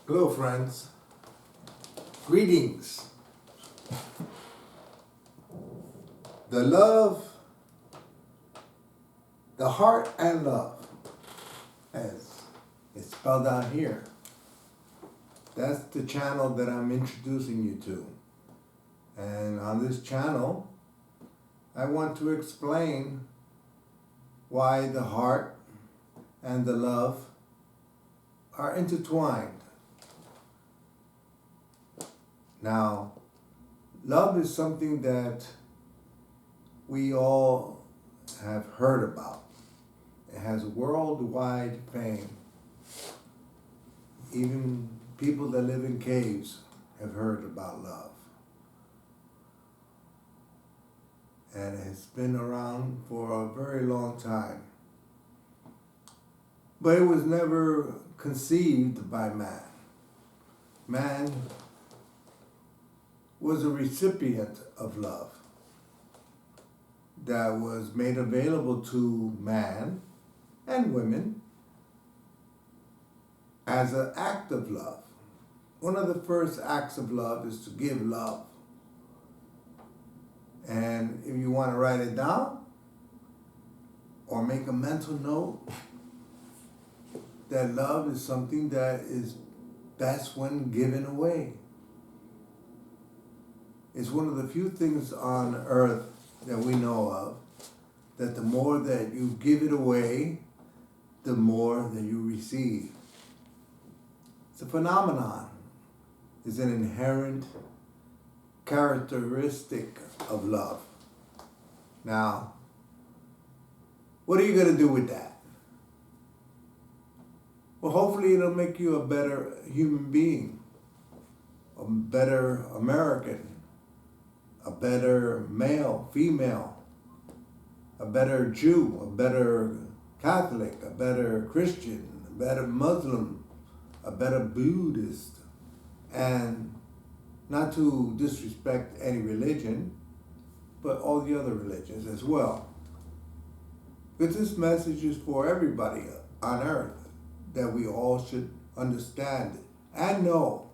Hello, friends. Greetings. The love, the heart and love, as it's spelled out here. That's the channel that I'm introducing you to. And on this channel, I want to explain why the heart and the love are intertwined. Now, love is something that we all have heard about. It has worldwide fame. Even people that live in caves have heard about love. And it's been around for a very long time. But it was never conceived by man. Man was a recipient of love that was made available to man and women as an act of love. One of the first acts of love is to give love. And if you want to write it down or make a mental note, that love is something that is best when given away. It's one of the few things on earth that we know of that the more that you give it away, the more that you receive. It's a phenomenon. It's an inherent characteristic of love. Now, what are you going to do with that? Well, hopefully it'll make you a better human being, a better American, a better male, female, a better Jew, a better Catholic, a better Christian, a better Muslim, a better Buddhist, and not to disrespect any religion, but all the other religions as well. But this message is for everybody on earth, that we all should understand and know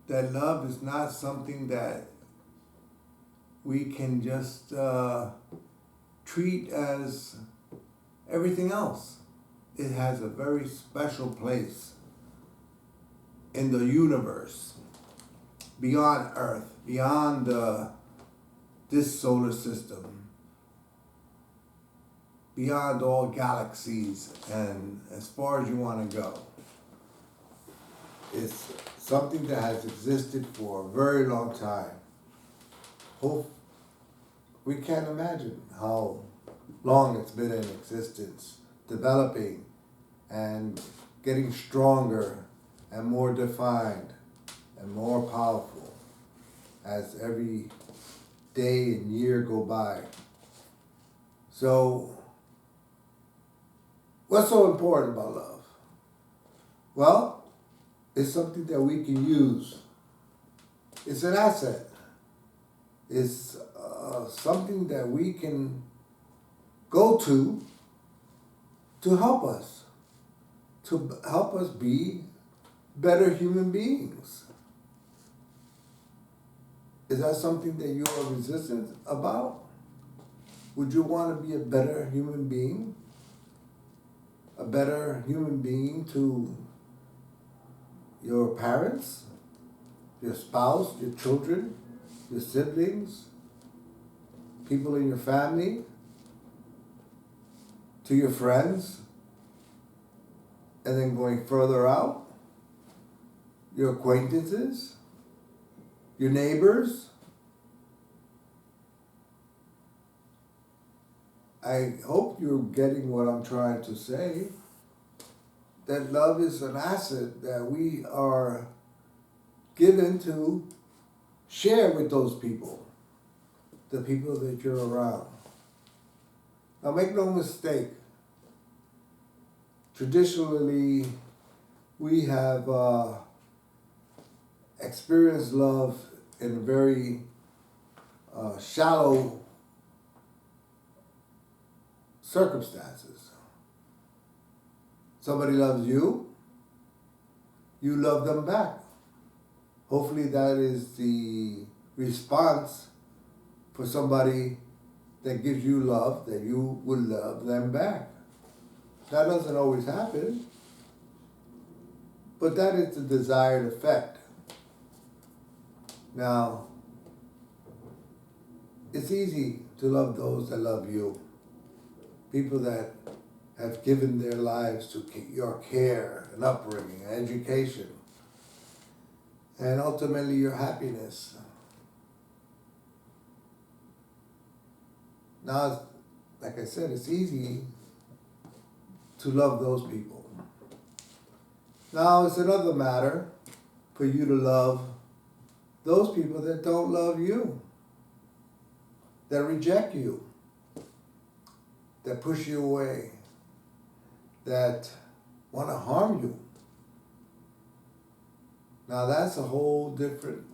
that love is not something that we can just treat as everything else. It has a very special place in the universe, beyond Earth, beyond this solar system, beyond all galaxies, and as far as you want to go. It's something that has existed for a very long time. We can't imagine how long it's been in existence, developing and getting stronger and more defined and more powerful as every day and year go by. So, what's so important about love? Well, it's something that we can use. It's an asset. It's something that we can go to help us be better human beings. Is that something that you are resistant about? Would you want to be a better human being? A better human being to your parents, your spouse, your children, your siblings, people in your family, to your friends, and then going further out, your acquaintances, your neighbors. I hope you're getting what I'm trying to say, that love is an asset that we are given to share with those people, the people that you're around. Now make no mistake, traditionally we have experienced love in very shallow circumstances. Somebody loves you, you love them back. Hopefully that is the response for somebody that gives you love, that you will love them back. That doesn't always happen, but that is the desired effect. Now, it's easy to love those that love you. People that have given their lives to your care and upbringing and education and ultimately your happiness. Now, like I said, it's easy to love those people. Now, it's another matter for you to love those people that don't love you, that reject you, that push you away, that want to harm you. Now that's a whole different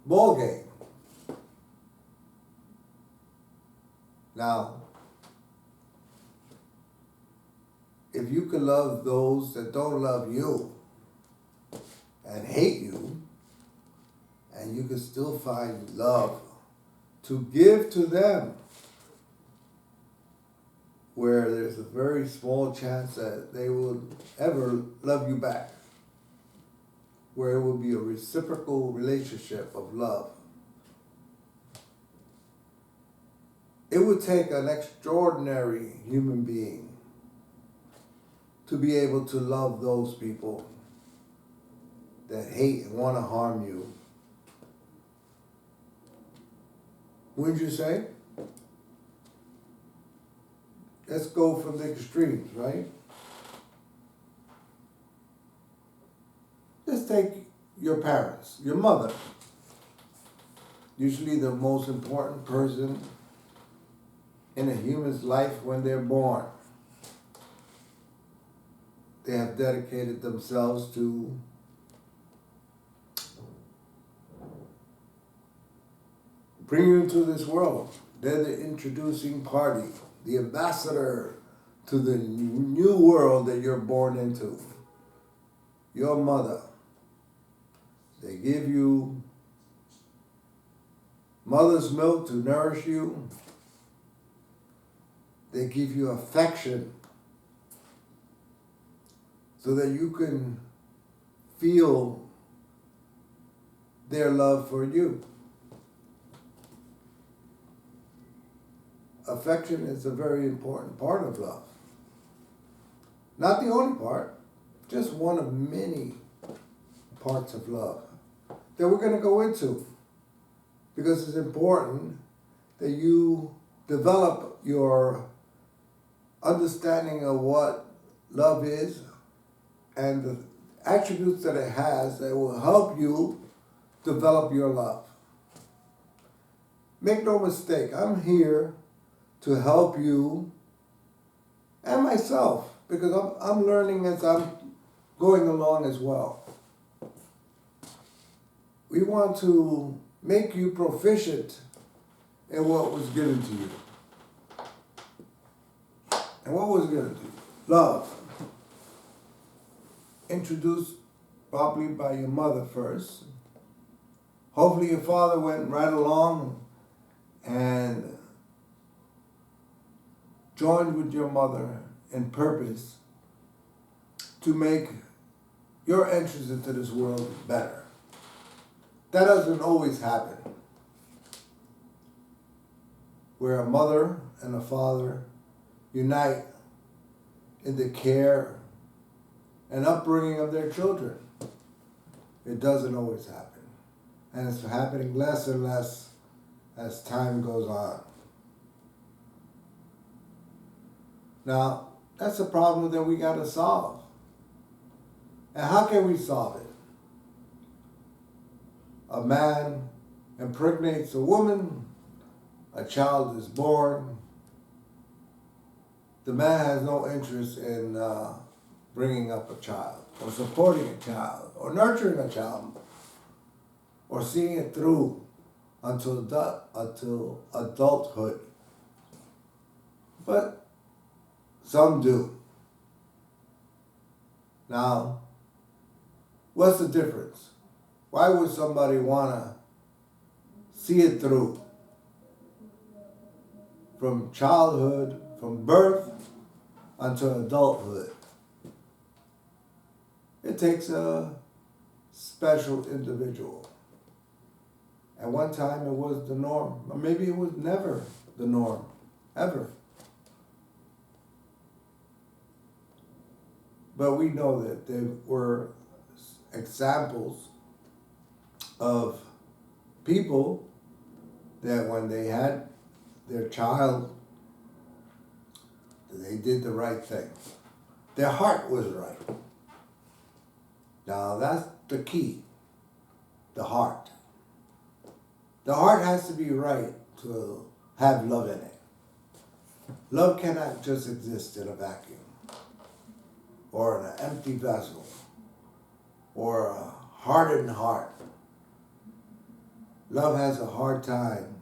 ball game. Now, if you could love those that don't love you and hate you, and you can still find love to give to them, where there's a very small chance that they will ever love you back, where it will be a reciprocal relationship of love. It would take an extraordinary human being to be able to love those people that hate and want to harm you. Wouldn't you say? Let's go from the extremes, right? Let's take your parents, your mother. Usually the most important person in a human's life when they're born. They have dedicated themselves to bring you into this world. They're the introducing party, the ambassador to the new world that you're born into. Your mother. They give you mother's milk to nourish you. They give you affection so that you can feel their love for you. Affection is a very important part of love. Not the only part, just one of many parts of love that we're going to go into, because it's important that you develop your understanding of what love is and the attributes that it has that will help you develop your love. Make no mistake, I'm here to help you and myself, because I'm learning as I'm going along as well. We want to make you proficient in what was given to you. And what was given to you? Love. Introduced probably by your mother first. Hopefully your father went right along and joined with your mother in purpose to make your entrance into this world better. That doesn't always happen, where a mother and a father unite in the care and upbringing of their children. It doesn't always happen. And it's happening less and less as time goes on. Now, that's a problem that we got to solve. And how can we solve it? A man impregnates a woman, a child is born. The man has no interest in bringing up a child, or supporting a child, or nurturing a child, or seeing it through until adulthood. But some do. Now, What's the difference? Why would somebody want to see it through? From childhood, from birth until adulthood. It takes a special individual. At one time it was the norm, or maybe it was never the norm, ever. But we know that there were examples of people that when they had their child, they did the right thing. Their heart was right. Now that's the key, the heart. The heart has to be right to have love in it. Love cannot just exist in a vacuum, or in an empty vessel, or a hardened heart. Love has a hard time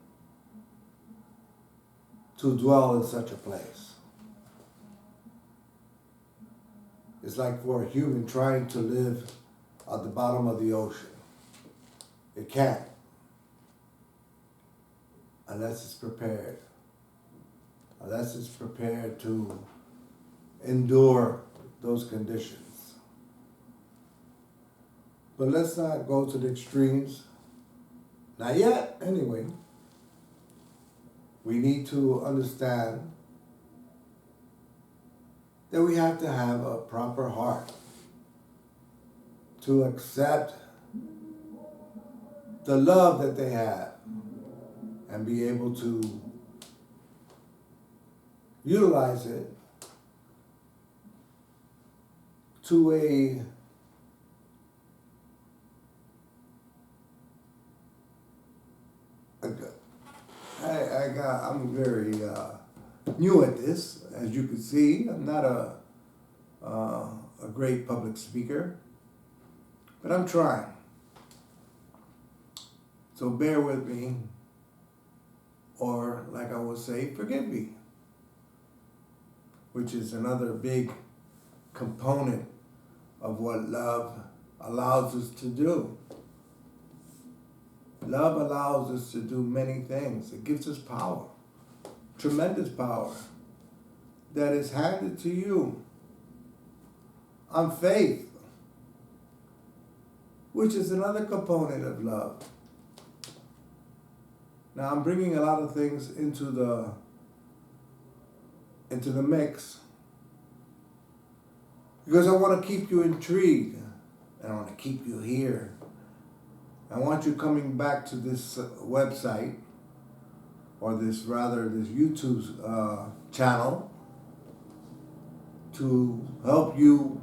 to dwell in such a place. It's like for a human trying to live at the bottom of the ocean. It can't, unless it's prepared. Unless it's prepared to endure those conditions. But let's not go to the extremes. Not yet, anyway. We need to understand that we have to have a proper heart to accept the love that they have and be able to utilize it to I'm very new at this, as you can see. I'm not a great public speaker, but I'm trying. So bear with me, or like I would say, forgive me, which is another big component of what love allows us to do. Love allows us to do many things. It gives us power, tremendous power, that is handed to you on faith, which is another component of love. Now I'm bringing a lot of things into the mix because I want to keep you intrigued. I want to keep you here. I want you coming back to this website, or this YouTube channel, to help you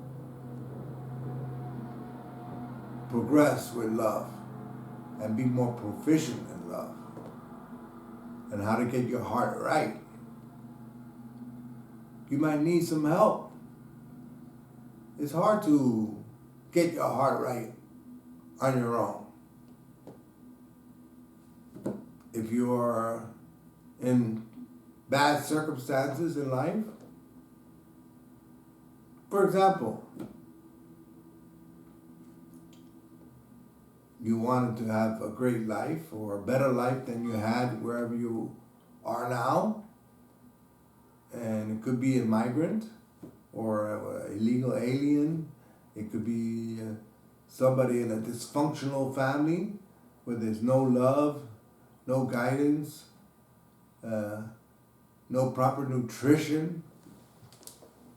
progress with love and be more proficient in love and how to get your heart right. You might need some help. It's hard to get your heart right on your own. If you are in bad circumstances in life, for example, you wanted to have a great life or a better life than you had wherever you are now, and it could be a migrant or an illegal alien. It could be somebody in a dysfunctional family where there's no love, no guidance, no proper nutrition,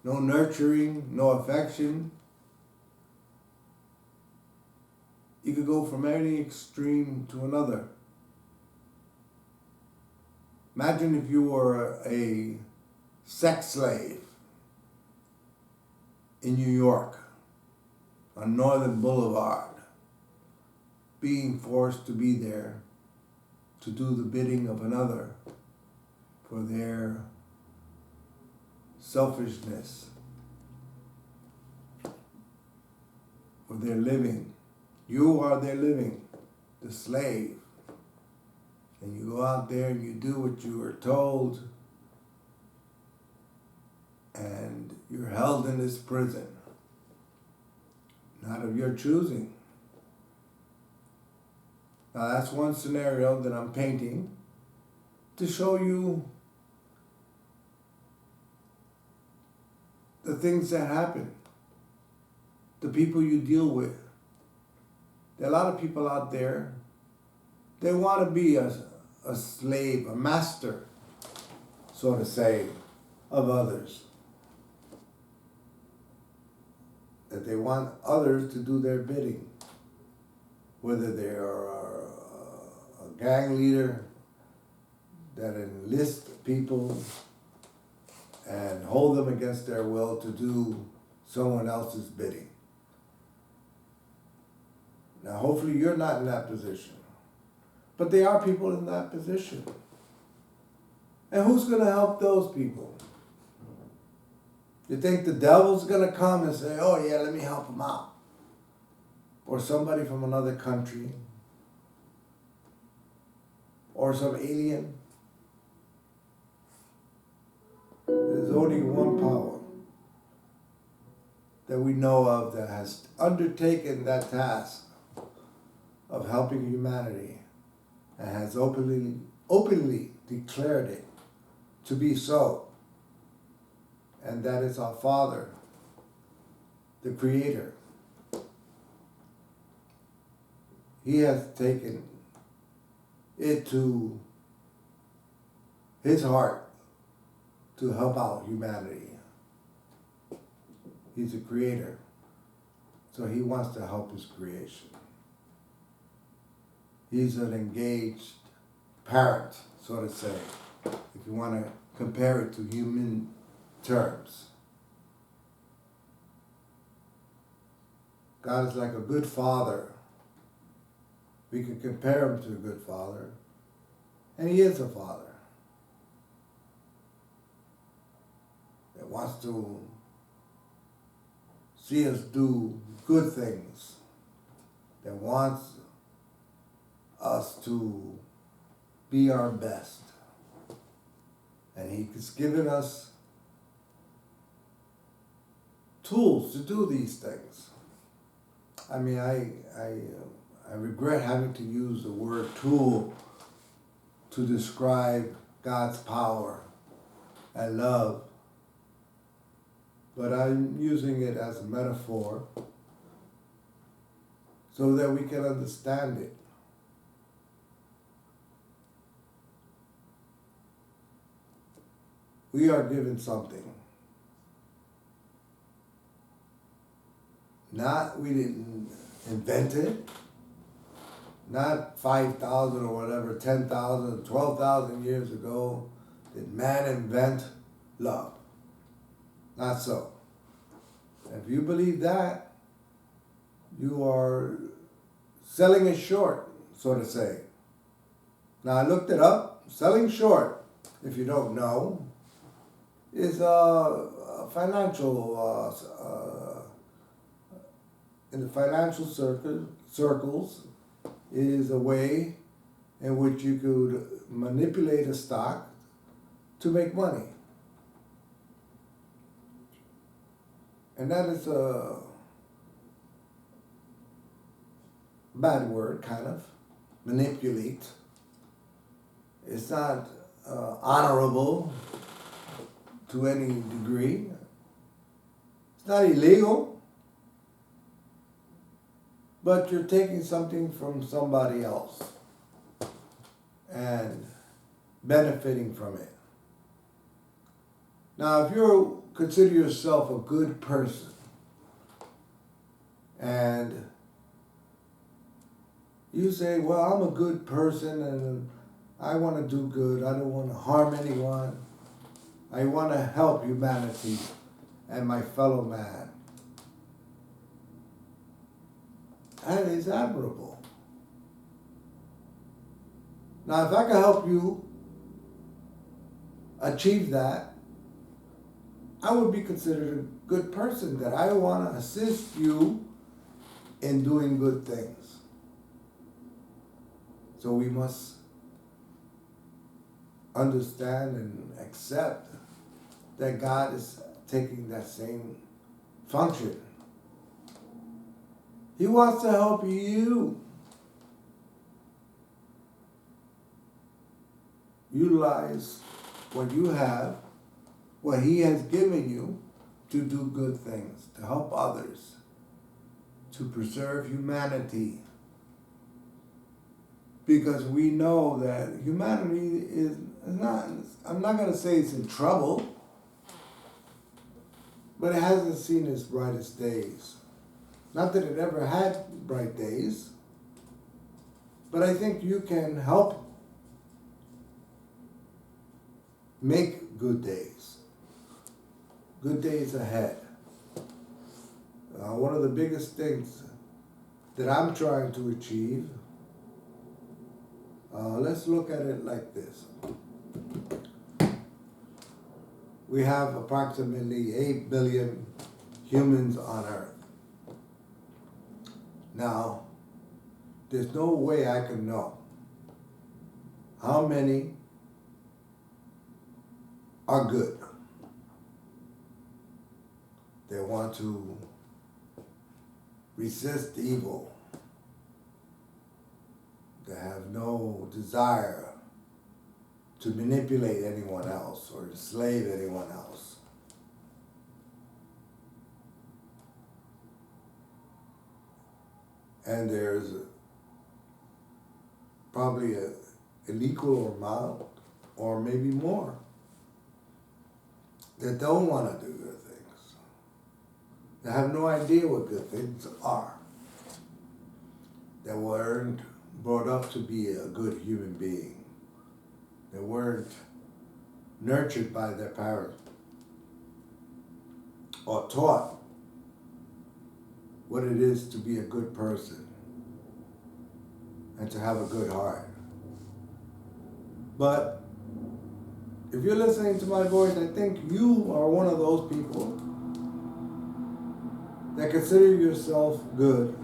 no nurturing, no affection. You could go from any extreme to another. Imagine if you were a sex slave in New York on Northern Boulevard, being forced to be there to do the bidding of another for their selfishness, for their living. You are their living, the slave. And you go out there and you do what you were told, and you're held in this prison. not of your choosing. Now that's one scenario that I'm painting to show you the things that happen, the people you deal with. There are a lot of people out there, they want to be a slave, a master, so to say, of others. That they want others to do their bidding. Whether they are a gang leader that enlists people and hold them against their will to do someone else's bidding. Now, hopefully you're not in that position. But there are people in that position. And who's going to help those people? You think the devil's going to come and say, oh yeah, let me help them out? Or somebody from another country? Or some alien? There's only one power that we know of that has undertaken that task of helping humanity and has openly declared it to be so. And that is our Father, the Creator. He has taken it to his heart to help out humanity. He's a creator, so he wants to help his creation. He's an engaged parent, so to say, if you want to compare it to human terms. God is like a good father. We can compare him to a good father, and he is a father that wants to see us do good things, that wants us to be our best. And he has given us tools to do these things. I mean, I regret having to use the word tool to describe God's power and love, but I'm using it as a metaphor so that we can understand it. We are given something. We didn't invent it. Not 5,000 or whatever, 10,000, 12,000 years ago did man invent love. Not so. If you believe that, you are selling it short, so to say. Now I looked it up. Selling short, if you don't know, is a financial, in the financial circles, is a way in which you could manipulate a stock to make money. And that is a bad word, kind of. Manipulate. It's not honorable to any degree. It's not illegal. But you're taking something from somebody else and benefiting from it. Now, if you consider yourself a good person and you say, well, I'm a good person and I want to do good, I don't want to harm anyone, I want to help humanity and my fellow man, that is admirable. Now, if I can help you achieve that, I would be considered a good person, that I want to assist you in doing good things. So we must understand and accept that God is taking that same function He wants to help you utilize what you have, what He has given you, to do good things, to help others, to preserve humanity. Because we know that humanity is not, I'm not going to say it's in trouble, but it hasn't seen its brightest days. Not that it ever had bright days, but I think you can help make good days ahead. One of the biggest things that I'm trying to achieve, let's look at it like this. We have approximately 8 billion humans on Earth. Now, there's no way I can know how many are good. They want to resist evil. They have no desire to manipulate anyone else or enslave anyone else. And there's probably an equal amount, or maybe more, that don't want to do good things. They have no idea what good things are. They weren't brought up to be a good human being. They weren't nurtured by their parents or taught what it is to be a good person and to have a good heart. But if you're listening to my voice, I think you are one of those people that consider yourself good,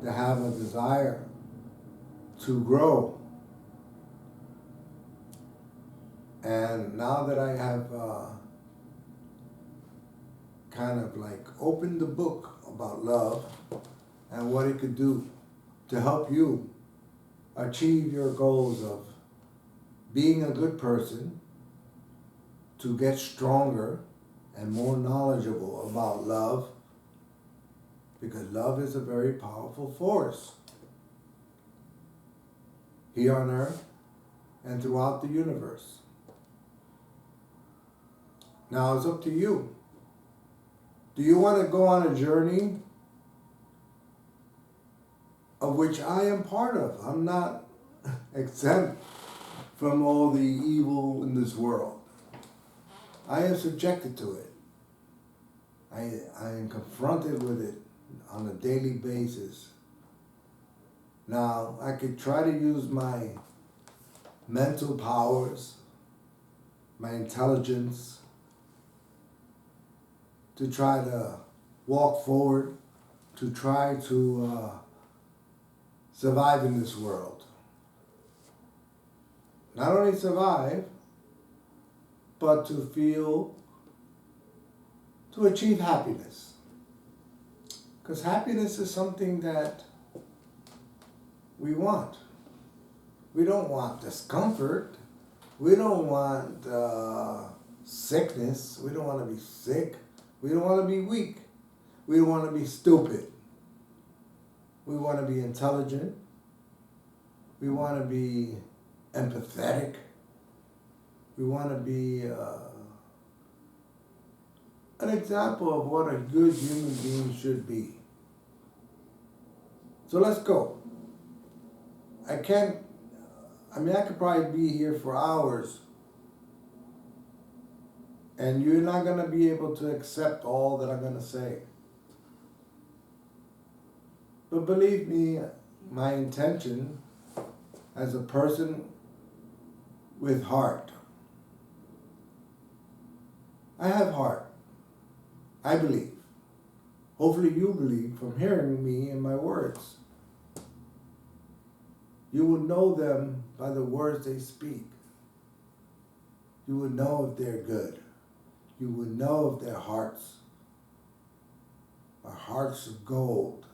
to have a desire to grow. And now that I have kind of like opened the book about love and what it could do to help you achieve your goals of being a good person, to get stronger and more knowledgeable about love, because love is a very powerful force here on Earth and throughout the universe. Now it's up to you. Do you want to go on a journey of which I am part of? I'm not exempt from all the evil in this world. I am subjected to it. I am confronted with it on a daily basis. Now, I could try to use my mental powers, my intelligence, to try to walk forward, to try to survive in this world. Not only survive, but to achieve happiness. Because happiness is something that we want. We don't want discomfort. We don't want sickness. We don't want to be sick. We don't want to be weak. We don't want to be stupid. We want to be intelligent. We want to be empathetic. We want to be an example of what a good human being should be. So let's go. I could probably be here for hours, and you're not going to be able to accept all that I'm going to say. But believe me, my intention as a person with heart, I have heart. I believe. Hopefully you believe from hearing me and my words. You will know them by the words they speak. You would know if they're good. You would know if their hearts are hearts of gold,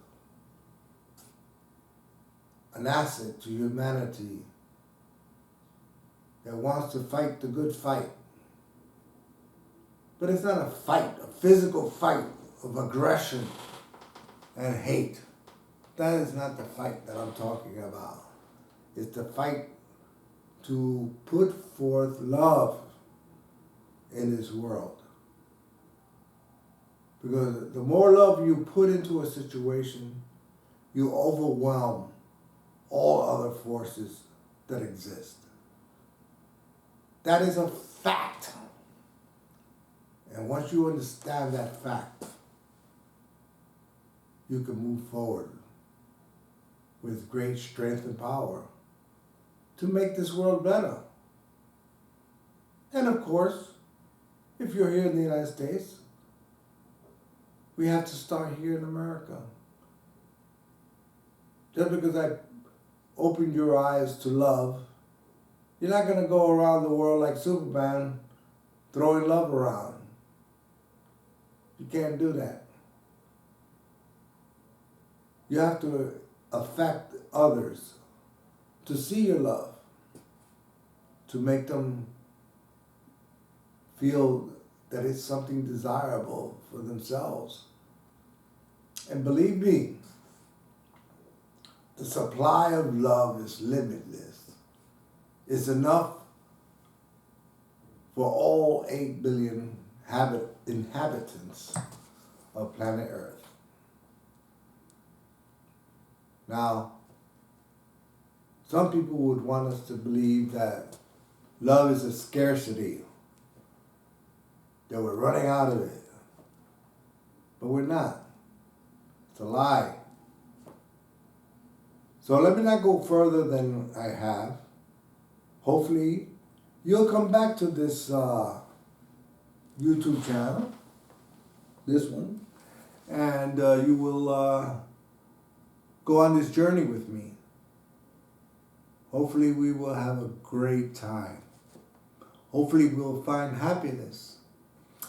an asset to humanity that wants to fight the good fight. But it's not a fight, a physical fight of aggression and hate. That is not the fight that I'm talking about. It's the fight to put forth love in this world. Because the more love you put into a situation, you overwhelm all other forces that exist. That is a fact. And once you understand that fact, you can move forward with great strength and power to make this world better. And of course, if you're here in the United States, we have to start here in America. Just because I opened your eyes to love, you're not going to go around the world like Superman throwing love around. You can't do that. You have to affect others to see your love, to make them feel that it's something desirable for themselves. And believe me, the supply of love is limitless. It's enough for all 8 billion inhabitants of planet Earth. Now, some people would want us to believe that love is a scarcity, that we're running out of it. But we're not. It's a lie. So let me not go further than I have. Hopefully, you'll come back to this YouTube channel, this one, and you will go on this journey with me. Hopefully, we will have a great time. Hopefully, we'll find happiness.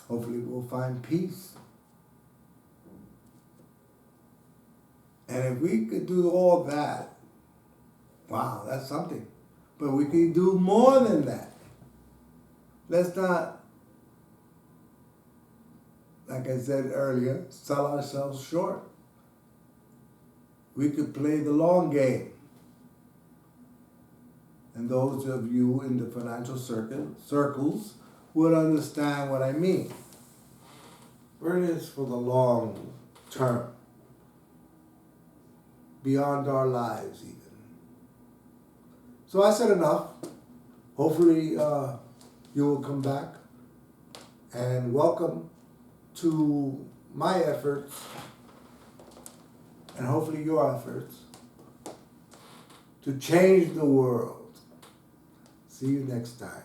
Hopefully, we'll find peace. And if we could do all that, wow, that's something. But we can do more than that. Let's not, like I said earlier, sell ourselves short. We could play the long game. And those of you in the financial circles would understand what I mean. We're in this for the long term, beyond our lives even. So I said enough. Hopefully you will come back, and welcome to my efforts, and hopefully your efforts, to change the world. See you next time.